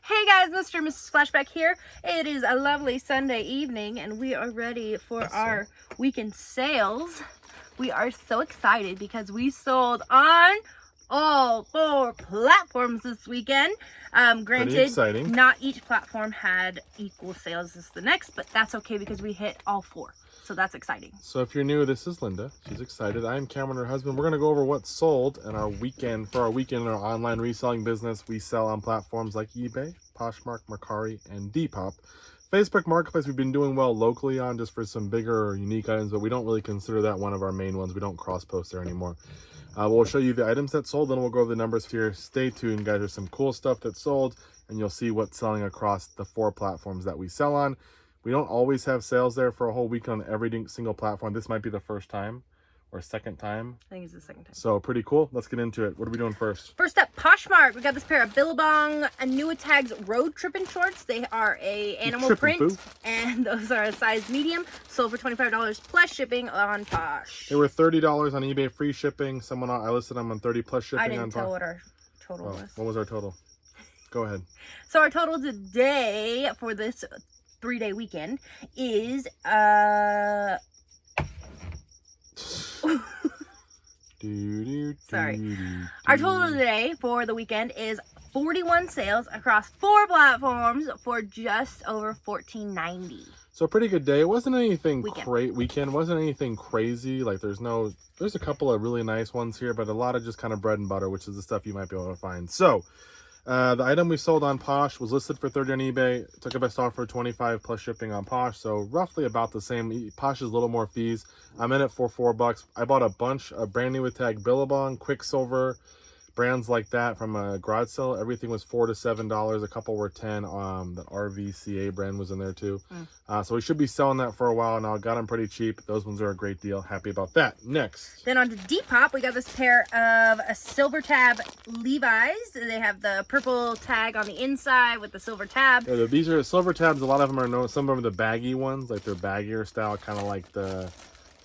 Hey guys, Mr. and Mrs. Flashback here. It is a lovely Sunday evening and we are ready for our weekend sales. We are so excited because we sold on all 4 platforms this weekend. Granted, not each platform had equal sales as the next, but that's okay because we hit all 4. So that's exciting. So if you're new, this is Linda. She's excited. I'm Cameron, her husband. We're going to go over what sold in our weekend. For our weekend in our online reselling business, we sell on platforms like eBay, Poshmark, Mercari, and Depop. Facebook Marketplace we've been doing well locally on just for some bigger or unique items, but we don't really consider that one of our main ones. We don't cross-post there anymore. We'll show you the items that sold, then we'll go over the numbers here. Stay tuned, guys. There's some cool stuff that sold, and you'll see what's selling across the 4 platforms that we sell on. We don't always have sales there for a whole week on every single platform. This might be the first time or second time. I think it's the second time. So pretty cool. Let's get into it. What are we doing first? First up, Poshmark. We got this pair of Billabong Anua Tags road tripping shorts. They are a animal print, and those are a size medium. Sold for $25 plus shipping on Posh. They were $30 on eBay, free shipping. I listed them on 30 plus shipping. I didn't tell what our total was. What was our total? Go ahead. So our total today for this 3-day weekend is sorry. Our total today for the weekend is 41 sales across 4 platforms for just over $14.90. So a pretty good day. It wasn't anything weekend wasn't anything crazy. Like there's a couple of really nice ones here, but a lot of just kind of bread and butter, which is the stuff you might be able to find. So the item we sold on Posh was listed for $30 on eBay. Took a best offer, $25 plus shipping on Posh. So roughly about the same. Posh is a little more fees. I'm in it for $4. I bought a bunch of brand new with tag Billabong, Quicksilver, brands like that from a garage sale. Everything was $4 to $7. A couple were $10. The RVCA brand was in there too. So we should be selling that for a while now. Got them pretty cheap. Those ones are a great deal. Happy about that. Next. Then on to Depop, we got this pair of a silver tab Levi's. They have the purple tag on the inside with the silver tab. Yeah, these are silver tabs. A lot of them are known. Some of them are the baggy ones, like they're baggier style, kind of like the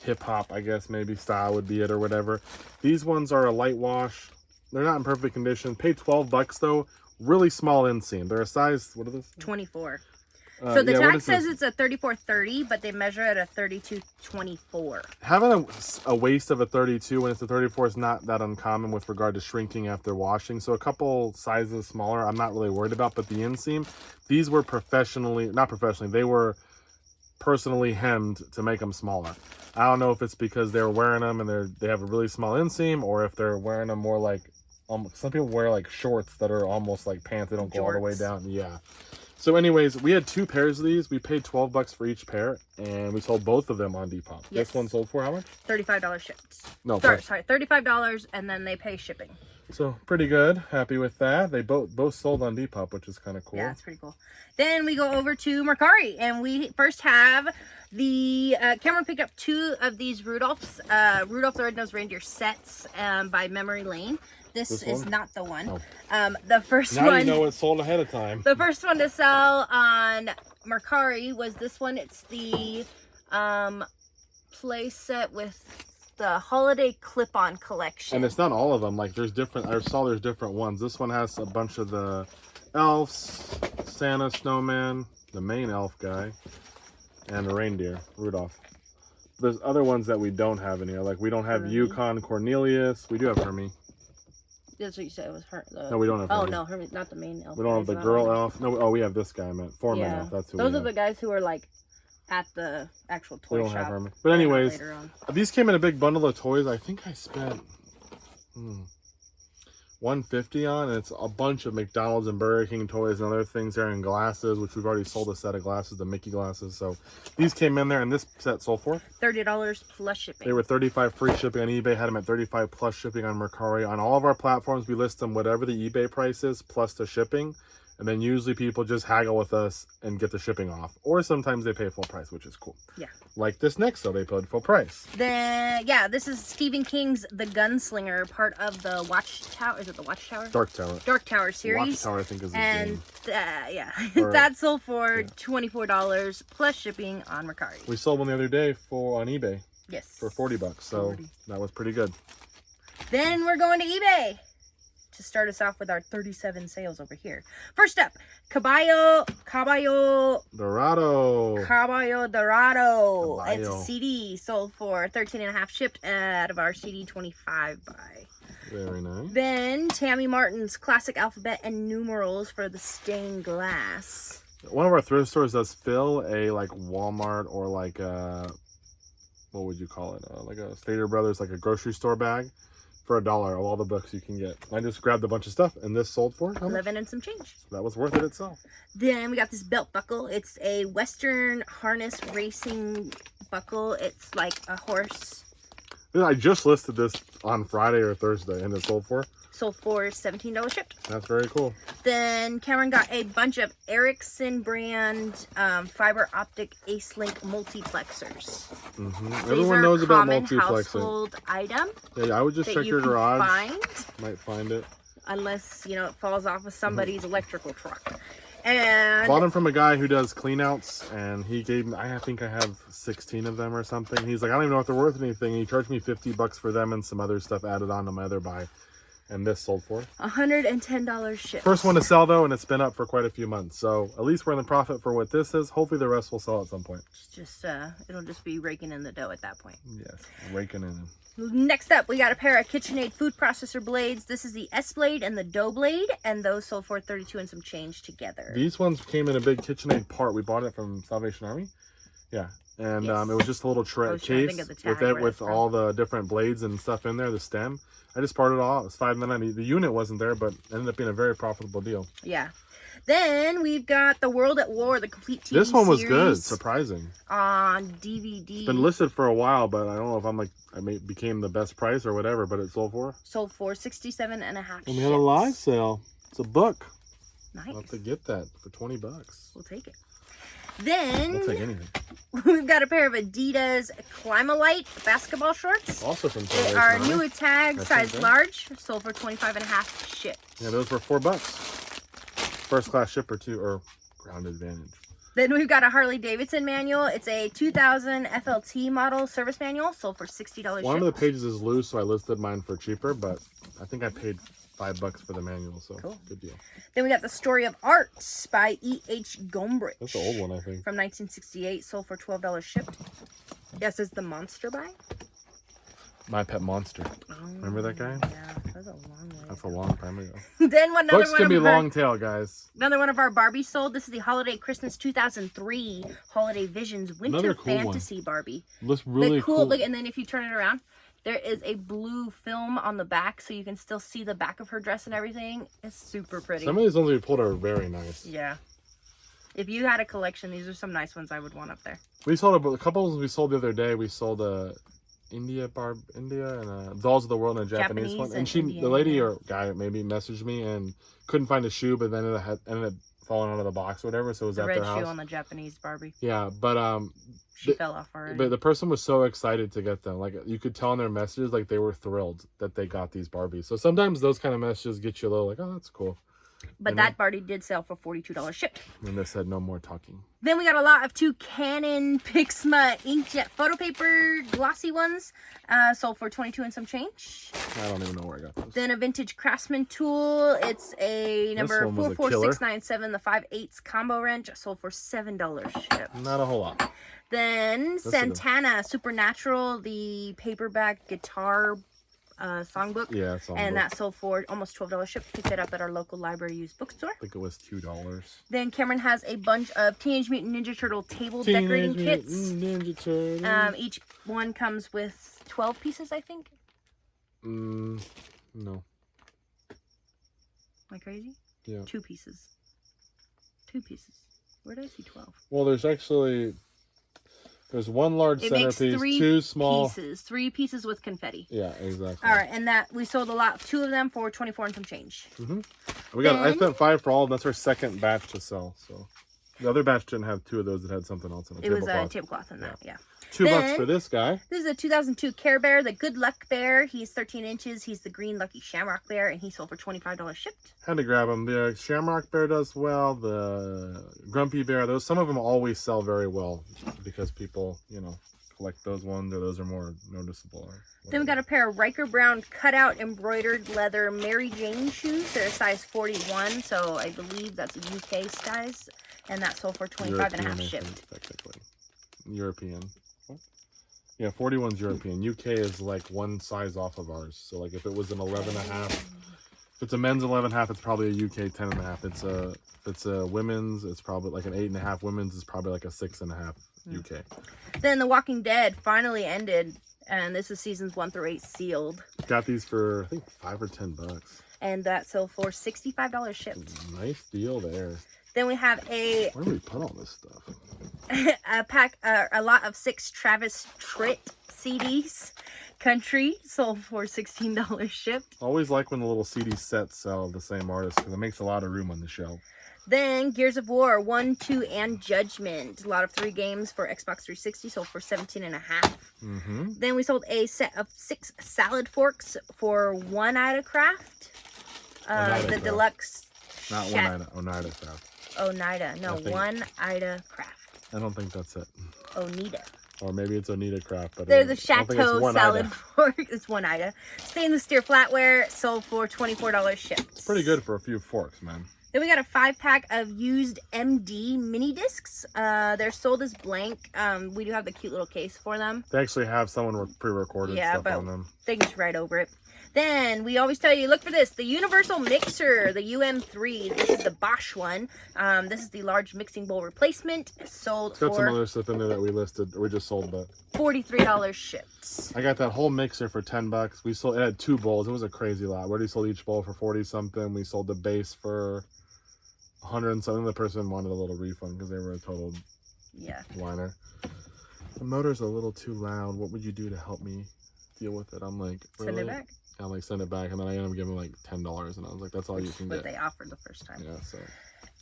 hip hop, I guess maybe style would be it or whatever. These ones are a light wash. They're not in perfect condition. Paid $12 though. Really small inseam. They're a size, what are this? 24. So the tag says it's a 34-30, but they measure at a 32-24. Having a waist of a 32 when it's a 34 is not that uncommon with regard to shrinking after washing. So a couple sizes smaller, I'm not really worried about. But the inseam, these were they were personally hemmed to make them smaller. I don't know if it's because they're wearing them and they have a really small inseam, or if they're wearing them more like some people wear like shorts that are almost like pants. They don't go all the way down. Yeah. So anyways, we had 2 pairs of these. We paid $12 for each pair, and we sold both of them on Depop. Yes. This one sold for how much? $35 shipped. No, sorry, $35, and then they pay shipping. So pretty good. Happy with that. They both sold on Depop, which is kind of cool. Yeah, it's pretty cool. Then we go over to Mercari, and we first have the Cameron picked up 2 of these Rudolph the Red-Nosed Reindeer sets by Memory Lane. This is not the one. Oh. The first one. Now you know it's sold ahead of time. The first one to sell on Mercari was this one. It's the play set with the holiday clip-on collection. And it's not all of them. Like there's different. I saw there's different ones. This one has a bunch of the elves, Santa, snowman, the main elf guy, and the reindeer, Rudolph. There's other ones that we don't have in here. Like we don't have Yukon Cornelius. We do have Hermie. That's what you said. It was her. No, we don't have Hermie. Oh no, Hermie, not the main elf. We don't have the girl elf. No, we have this guy. I meant foreman elf. That's who. Those are the guys who are like at the actual toy shop. We don't have Hermie. But anyways, these came in a big bundle of toys. I think I spent $150 on, and it's a bunch of McDonald's and Burger King toys and other things there, and glasses, which we've already sold a set of glasses, the Mickey glasses. So these came in there, and this set sold for $30 plus shipping. They were $35 free shipping on eBay. Had them at $35 plus shipping on Mercari. On all of our platforms, we list them whatever the eBay price is plus the shipping. And then usually people just haggle with us and get the shipping off. Or sometimes they pay full price, which is cool. Yeah. Like this next, so they paid full price. This is Stephen King's The Gunslinger, part of the Watchtower. Is it the Watchtower? Dark Tower. Dark Tower series. Watchtower, I think, is the game. That sold for $24 plus shipping on Mercari. We sold one the other day on eBay. Yes. For $40, so that was pretty good. Then we're going to eBay. to start us off with our 37 sales over here. First up, Caballo Dorado. It's a CD sold for $13.50 shipped out of our CD 25 buy. Very nice. Then Tammy Martin's classic alphabet and numerals for the stained glass. One of our thrift stores does fill a like Walmart or like a, what would you call it? Like a Stater Brothers, like a grocery store bag for $1 of all the books you can get. I just grabbed a bunch of stuff and this sold for how much? 11 and some change. So that was worth it itself. Then we got this belt buckle. It's a Western harness racing buckle. It's like a horse. I just listed this on Friday or Thursday and it sold for $17 shipped. That's very cool. Then Cameron got a bunch of Ericsson brand fiber optic Ace Link multiplexers. Everyone knows about multiplexing. Household item. Yeah, I would just check your garage. Might find it. Unless, you know, it falls off of somebody's electrical truck. And bought them from a guy who does cleanouts, and he gave me, I think I have 16 of them or something. He's like, I don't even know if they're worth anything. He charged me $50 for them and some other stuff added on to my other buy. And this sold for $110 shipped. First one to sell though, and it's been up for quite a few months. So at least we're in the profit for what this is. Hopefully the rest will sell at some point. Just it'll just be raking in the dough at that point. Yes, raking in. Next up, we got a pair of KitchenAid food processor blades. This is the S blade and the dough blade, and those sold for $32 and some change together. These ones came in a big KitchenAid part. We bought it from Salvation Army. Yeah. And yes. It was just a little tray case with all the different blades and stuff in there, the stem. I just parted it all. It was $5.99. The unit wasn't there, but ended up being a very profitable deal. Yeah. Then we've got The World at War, the complete TV This one was series good, surprising. on DVD. It's been listed for a while, but I don't know if became the best price or whatever, but it sold for $67.50. And we had a live sale. It's a book. Nice. We'll have to get that for $20. We'll take it. Then we'll take anything. We've got a pair of Adidas Climalite basketball shorts. Also from They are new with tag, size large, sold for $25.50 shipped. Yeah, those were $4. First class shipper too, or ground advantage. Then we've got a Harley Davidson manual. It's a 2000 FLT model service manual, sold for $60. One of the pages is loose, so I listed mine for cheaper, but I think I paid $5 for the manual, so cool. Good deal. Then we got The Story of Art by E.H. Gombrich. That's the old one, I think. From 1968, sold for $12 shipped. Yes, it's the Monster by My Pet Monster. Oh, remember that guy? Yeah, that's a long way. That's a long time ago. Then books can be long tail, guys. Another one of our Barbies sold. This is the Holiday Christmas 2003 Holiday Visions Winter cool Fantasy Barbie. Looks really cool. Look, and then if you turn it around, there is a blue film on the back, so you can still see the back of her dress and everything. It's super pretty. Some of these ones we pulled are very nice. Yeah. If you had a collection, these are some nice ones I would want up there. We sold a couple of we sold the other day. We sold India and Dolls of the World and a Japanese one. And the lady or guy maybe messaged me and couldn't find a shoe, but then it ended up falling out of the box or whatever. So it was at their house. The red shoe on the Japanese Barbie. Yeah, but she fell off already. But the person was so excited to get them. Like you could tell in their messages, like they were thrilled that they got these Barbies. So sometimes those kind of messages get you a little like, oh, that's cool. But that Barbie did sell for $42 shipped. And they said no more talking. Then we got a lot of two Canon Pixma inkjet photo paper glossy ones. Sold for $22 and some change. I don't even know where I got those. Then a vintage Craftsman tool. It's a number 44697, the 5/8 combo wrench. Sold for $7 shipped. Not a whole lot. Then Santana Supernatural, the paperback guitar songbook. Yeah, songbook. And that sold for almost $12 shipped. Picked it up at our local library used bookstore. I think it was $2. Then Cameron has a bunch of Teenage Mutant Ninja Turtle table decorating kits. Ninja Turtle. Each one comes with 12 pieces, I think. No. Am I crazy? Yeah. 2 pieces. 2 pieces. Where did I see 12? Well, there's one large centerpiece, 2 small pieces. 3 pieces with confetti. Yeah, exactly. All right, and that we sold a lot, 2 of them for $24 and some change. I spent $5 for all, and that's our second batch to sell. So the other batch didn't have 2 of those that had something else in it. It was a tablecloth in that, yeah. $2 for this guy. This is a 2002 Care Bear, the Good Luck Bear. He's 13 inches. He's the green Lucky Shamrock Bear, and he sold for $25 shipped. Had to grab him. The Shamrock Bear does well. The Grumpy Bear, some of them always sell very well because people, collect those ones, or those are more noticeable. Then we got a pair of Riker Brown cutout embroidered leather Mary Jane shoes. They're a size 41, so I believe that's a UK size, and that sold for 25.5 shipped. Technically, European. What? Yeah, 41's European. UK is like one size off of ours. So like if it was an 11.5, if it's a men's 11.5, it's probably a UK 10.5. If it's a women's, it's probably like an 8.5. Women's is probably like a 6.5 UK. Then The Walking Dead finally ended. And this is seasons 1 through 8 sealed. Got these for, I think, $5 or $10. And that sold for $65 shipped. Nice deal there. Then we have where do we put all this stuff? a lot of 6 Travis Tritt CDs. Country sold for $16 shipped. Always like when the little CD sets sell the same artist because it makes a lot of room on the shelf. Then Gears of War 1, 2, and Judgment. A lot of 3 games for Xbox 360 sold for $17.5. Then we sold a set of 6 salad forks for Oneida Craft. The deluxe. Not Oneida. Oneida Craft. Oneida. No, Oneida Craft. I don't think that's it. Oneida. Or maybe it's Oneida Craft. But they're the Chateau salad fork. It's Oneida. Stainless steel flatware sold for $24 shipped. It's pretty good for a few forks, man. Then we got a 5-pack of used MD mini discs. They're sold as blank. We do have the cute little case for them. They actually have someone pre-recorded stuff on them. They can just write over it. Then we always tell you, look for this, the Universal Mixer, the UM3. This is the Bosch one. This is the large mixing bowl replacement. Sold for... Got some other stuff in there that we listed. We just sold, but $43 shipped. I got that whole mixer for $10. We sold. It had 2 bowls. It was a crazy lot. We already sold each bowl for 40 something. We sold the base for 100 and something. The person wanted a little refund because they were a total whiner. The motor's a little too loud. What would you do to help me deal with it? I'm like, really? Send it back. I'm like, send it back, and then I ended up giving like $10, and I was like, that's all you can get. What they offered the first time. Yeah, so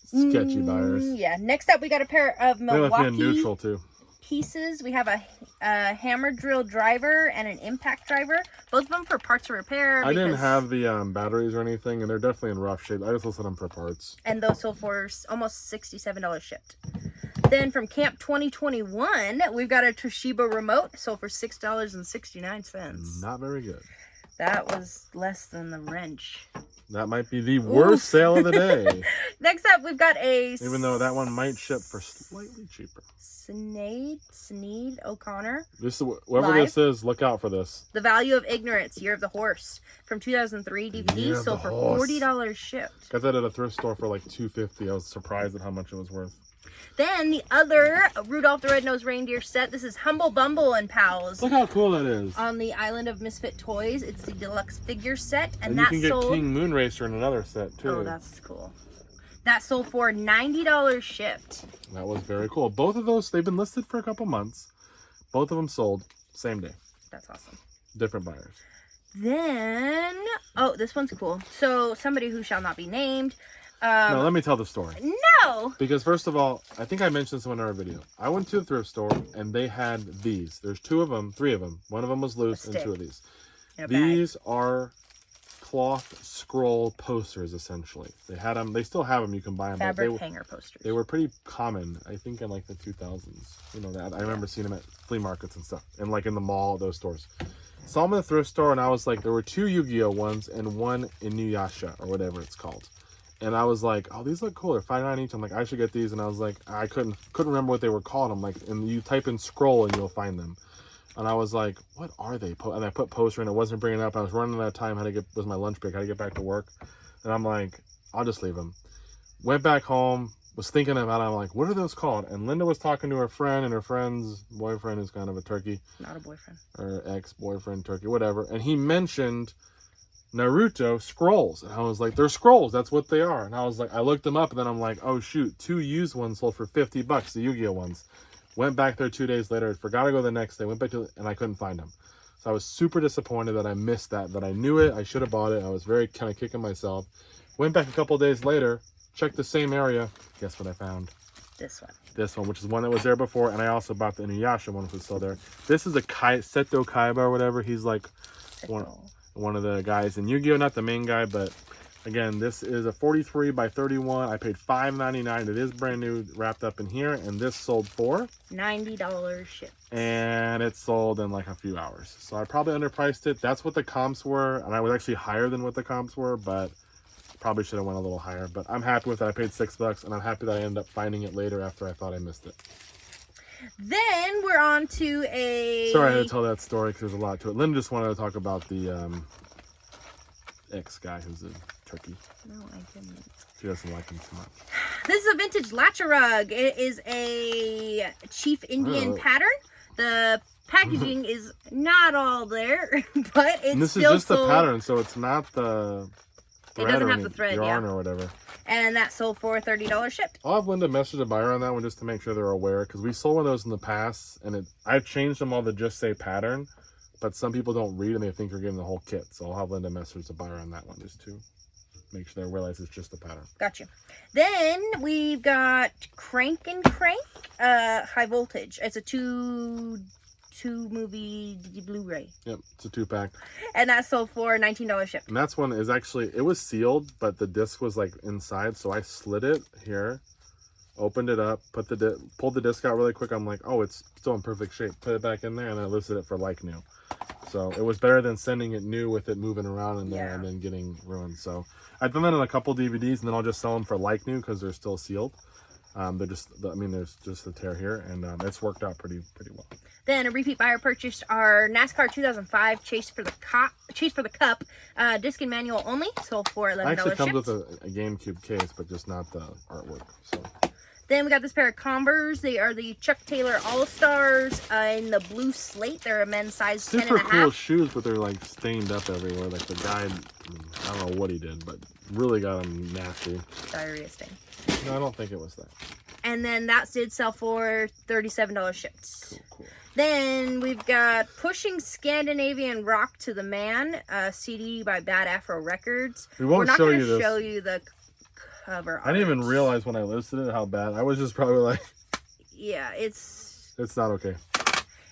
sketchy buyers. Yeah. Next up, we got a pair of Milwaukee neutral too. Pieces. We have a hammer drill driver and an impact driver. Both of them for parts or repair. I didn't have the batteries or anything, and they're definitely in rough shape. I just listed them for parts. And those sold for almost $67 shipped. Then from Camp 2021, we've got a Toshiba remote, sold for $6.69. Not very good. That was less than the wrench. That might be the worst sale of the day. Next up, we've got a... Even though that one might ship for slightly cheaper. Sneed O'Connor. Whoever this is, look out for this. The Value of Ignorance, Year of the Horse. From 2003, DVD sold for $40 shipped. Got that at a thrift store for like $2.50. I was surprised at how much it was worth. Then the other Rudolph the Red-Nosed Reindeer set. This is Humble Bumble and Pals. Look how cool that is. On the Island of Misfit Toys. It's the deluxe figure set. And you can get King Moonracer in another set too. Oh, that's cool. That sold for $90 shipped. That was very cool. Both of those, they've been listed for a couple months. Both of them sold same day. That's awesome. Different buyers. Then, oh, this one's cool. So somebody who shall not be named. No, let me tell the story. No! Because first of all, I think I mentioned this in our video. I went to the thrift store and they had these. There's 3 of them. One of them was loose and 2 of these. These are cloth scroll posters, essentially. They had them. They still have them. You can buy them. Fabric hanger posters. They were pretty common, I think, in like the 2000s. You know that. I remember seeing them at flea markets and stuff. And like in the mall, those stores. Saw them in the thrift store and I was like, there were 2 Yu-Gi-Oh ones and 1 Inuyasha or whatever it's called. And I was like, oh, these look cool. They're $5.99 each. I'm like, I should get these. And I was like, I couldn't remember what they were called. I'm like, and you type in scroll and you'll find them. And I was like, what are they? And I put poster in. It wasn't bringing it up. I was running out of time. It was my lunch break. I had to get back to work. And I'm like, I'll just leave them. Went back home. Was thinking about it. I'm like, what are those called? And Linda was talking to her friend, and her friend's boyfriend is kind of a turkey. Not a boyfriend. Or ex-boyfriend turkey, whatever. And he mentioned Naruto scrolls, and I was like, they're scrolls, that's what they are. And I was like, I looked them up, and then I'm like, oh shoot, 2 used ones sold for $50, the Yu-Gi-Oh ones. Went back there 2 days later, forgot to go the next day, went back to, and I couldn't find them. So I was super disappointed that I missed that I knew it, I should have bought it. I was very kind of kicking myself. Went back a couple days later, checked the same area. Guess what I found? This one, which is one that was there before, and I also bought the Inuyasha one, which was still there. This is a Seto Kaiba or whatever. He's like one of the guys in Yu-Gi-Oh! Not the main guy, but Again, this is a 43 by 31. I paid $5.99. It is brand new, wrapped up in here, and this sold for $90 shipped. And it sold in like a few hours. So I probably underpriced it. That's what the comps were, and I was actually higher than what the comps were, but probably should have went a little higher. But I'm happy with it. I paid $6, and I'm happy that I ended up finding it later after I thought I missed it. Then we're on to a... Sorry I had to tell that story because there's a lot to it. Lynn just wanted to talk about the ex-guy who's a turkey. No, I didn't. She doesn't like him too much. This is a vintage latcha rug. It is a Chief Indian pattern. The packaging is not all there, but it's and this still is just the pattern, so it's not the thread. It doesn't or have the thread, yarn or whatever. And that sold for $30 shipped. I'll have Linda message a buyer on that one just to make sure they're aware, because we sold one of those in the past, and I've changed them all to just say pattern, but some people don't read and they think you're getting the whole kit. So I'll have Linda message the buyer on that one just to make sure they realize it's just the pattern. Got you. Then we've got Crank and Crank High Voltage. It's a two movie Blu-ray. Yep, it's a 2-pack. And that sold for $19 shipped. And that's one is actually, it was sealed, but the disc was like inside, so I slid it here, opened it up, pulled the disc out really quick. I'm like, oh, it's still in perfect shape. Put it back in there, and I listed it for like new. So it was better than sending it new with it moving around in there and then getting ruined. So I've done that on a couple DVDs, and then I'll just sell them for like new because they're still sealed. They're just, I mean, there's just a tear here, and it's worked out pretty well. Then a repeat buyer purchased our NASCAR 2005 Chase for the Cup disc and manual only, sold for $11 It actually comes shipped. with a GameCube case, but just not the artwork. So. Then we got this pair of Converse. They are the Chuck Taylor All-Stars in the blue slate. They're a men's size 10 Super and a cool half. shoes, but they're like stained up everywhere. Like the guy, I don't know what he did, but really got them nasty. Diarrhea stain. No, I don't think it was that. And then that did sell for $37 shipped. Cool. Then we've got Pushing Scandinavian Rock to the Man, a CD by Bad Afro Records. We won't We're not show going you to this. show you the cover art. I didn't even realize when I listed it how bad. I was just probably like, yeah, it's not okay.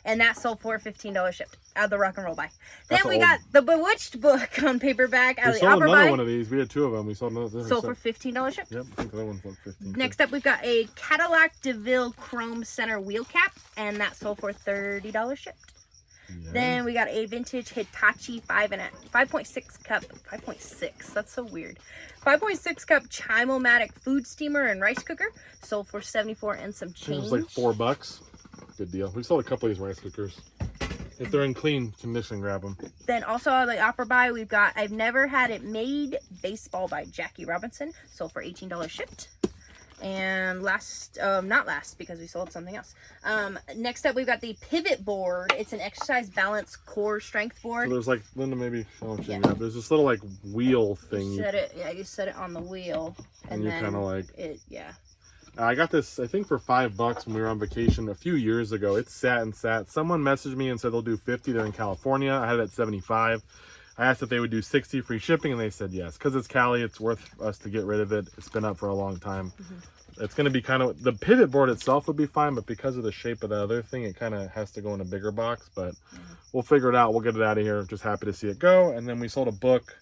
And that sold for $15 shipped out of the Rock and Roll Buy. That's Then we got the Bewitched book on paperback out We of the sold Opera another Buy. one of these. We had 2 of them. We sold another. Sold for $15 shipped. Yep, I think the other one's like 15. Next up, we've got a Cadillac DeVille Chrome Center wheel cap, and that sold for $30 shipped. Yeah. Then we got a vintage Hitachi 5.6 cup, 5.6, that's so weird. 5.6 cup Chimo-Matic food steamer and rice cooker, sold for $74 and some I think change. it was like $4. Good deal. We sold a couple of these rice cookers. If they're in clean condition, grab them. Then also on the Opera Buy, we've got I've Never Had It Made baseball by Jackie Robinson, sold for $18 shipped. And last, not last because we sold something else. Next up, we've got the pivot board. It's an exercise balance core strength board. So there's like, Linda, maybe show it to you. There's this little like wheel thing. You set it on the wheel, and you kind of like it. Yeah. I got this, I think, for $5 when we were on vacation a few years ago. It sat and sat. Someone messaged me and said they'll do 50. They're in California. I had it at 75. I asked if they would do 60 free shipping, and they said yes. Because it's Cali, it's worth us to get rid of it. It's been up for a long time. It's going to be kind of, the pivot board itself would be fine, but because of the shape of the other thing, it kind of has to go in a bigger box. But we'll figure it out. We'll get it out of here. Just happy to see it go. And then we sold a book.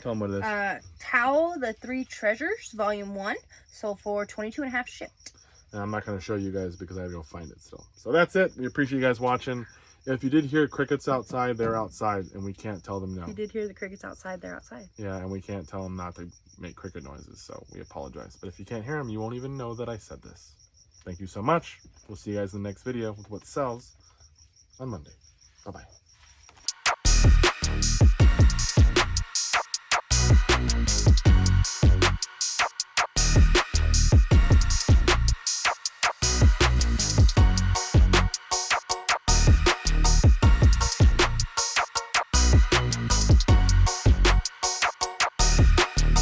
Tell them what it is. Tao, The Three Treasures, Volume 1, sold for $22.50 shipped. And I'm not going to show you guys because I have to go find it still. So that's it. We appreciate you guys watching. If you did hear crickets outside, they're outside, and we can't tell them no. You did hear the crickets outside, they're outside. Yeah, and we can't tell them not to make cricket noises, so we apologize. But if you can't hear them, you won't even know that I said this. Thank you so much. We'll see you guys in the next video with what sells on Monday. Bye-bye.